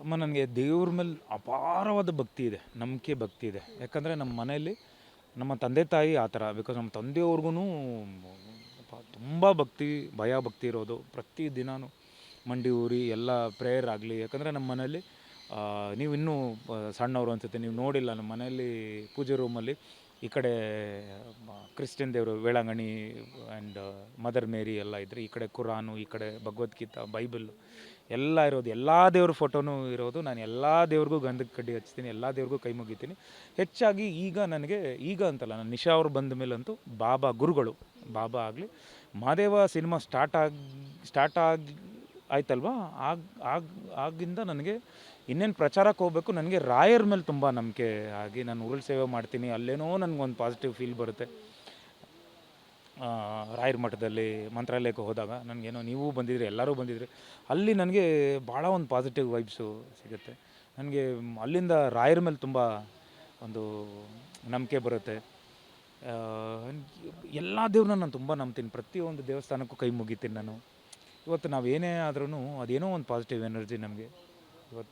ಅಮ್ಮ ನನಗೆ ದೇವ್ರ ಮೇಲೆ ಅಪಾರವಾದ ಭಕ್ತಿ ಇದೆ, ನಂಬಿಕೆ ಭಕ್ತಿ ಇದೆ. ಯಾಕಂದರೆ ನಮ್ಮ ಮನೆಯಲ್ಲಿ ನಮ್ಮ ತಂದೆ ತಾಯಿ ಆ ಥರ. ಬಿಕಾಸ್ ನಮ್ಮ ತಂದೆಯವ್ರಿಗೂ ತುಂಬ ಭಕ್ತಿ, ಭಯ ಭಕ್ತಿ ಇರೋದು. ಪ್ರತಿ ದಿನಾನು ಮಂಡಿ ಊರಿ ಎಲ್ಲ ಪ್ರೇಯರ್ ಆಗಲಿ. ಯಾಕಂದರೆ ನಮ್ಮ ಮನೆಯಲ್ಲಿ ನೀವು ಇನ್ನೂ ಸಣ್ಣವರು ಅನಿಸುತ್ತೆ, ನೀವು ನೋಡಿಲ್ಲ. ನಮ್ಮ ಮನೆಯಲ್ಲಿ ಪೂಜೆ ರೂಮಲ್ಲಿ ಈ ಕಡೆ ಕ್ರಿಶ್ಚಿಯನ್ ದೇವರು ವೇಳಾಂಗಣಿ ಆ್ಯಂಡ್ ಮದರ್ ಮೇರಿ ಎಲ್ಲ ಇದ್ದರೆ, ಈ ಕಡೆ ಕುರಾನು, ಈ ಕಡೆ ಭಗವದ್ಗೀತಾ, ಬೈಬಲ್ಲು ಎಲ್ಲ ಇರೋದು. ಎಲ್ಲ ದೇವ್ರ ಫೋಟೋನೂ ಇರೋದು. ನಾನು ಎಲ್ಲ ದೇವ್ರಿಗೂ ಗಂಧದ ಕಡ್ಡಿ ಹಚ್ತೀನಿ, ಎಲ್ಲ ದೇವ್ರಿಗೂ ಕೈ ಮುಗಿತೀನಿ. ಹೆಚ್ಚಾಗಿ ಈಗ ನನಗೆ, ಈಗ ಅಂತಲ್ಲ, ನಾನು ನಿಶಾ ಅವ್ರು ಬಂದ ಮೇಲಂತೂ ಬಾಬಾ ಗುರುಗಳು, ಬಾಬಾ ಆಗಲಿ, ಮಹಾದೇವ ಸಿನಿಮಾ ಸ್ಟಾರ್ಟ್ ಆಯ್ತಲ್ವಾ, ಆಗ ಆಗಿಂದ ನನಗೆ ಇನ್ನೇನು ಪ್ರಚಾರಕ್ಕೆ ಹೋಗಬೇಕು, ನನಗೆ ರಾಯರ ಮೇಲೆ ತುಂಬ ನಂಬಿಕೆ ಆಗಿ ನಾನು ಉರುಳು ಸೇವೆ ಮಾಡ್ತೀನಿ. ಅಲ್ಲೇನೋ ನನಗೊಂದು ಪಾಸಿಟಿವ್ ಫೀಲ್ ಬರುತ್ತೆ. ರಾಯರ ಮಠದಲ್ಲಿ ಮಂತ್ರಾಲಯಕ್ಕೆ ಹೋದಾಗ ನನಗೇನೋ, ನೀವು ಬಂದಿದ್ರಿ, ಎಲ್ಲರೂ ಬಂದಿದ್ರಿ, ಅಲ್ಲಿ ನನಗೆ ಭಾಳ ಒಂದು ಪಾಸಿಟಿವ್ ವೈಬ್ಸು ಸಿಗುತ್ತೆ. ನನಗೆ ಅಲ್ಲಿಂದ ರಾಯರ ಮೇಲೆ ತುಂಬ ಒಂದು ನಂಬಿಕೆ ಬರುತ್ತೆ. ಎಲ್ಲ ದೇವ್ರನ್ನ ನಾನು ತುಂಬ ನಂಬ್ತೀನಿ. ಪ್ರತಿಯೊಂದು ದೇವಸ್ಥಾನಕ್ಕೂ ಕೈ ಮುಗಿತೀನಿ ನಾನು. ಇವತ್ತು ನಾವೇನೇ ಆದ್ರೂ ಅದೇನೋ ಒಂದು ಪಾಸಿಟಿವ್ ಎನರ್ಜಿ ನಮಗೆ ಇವತ್ತು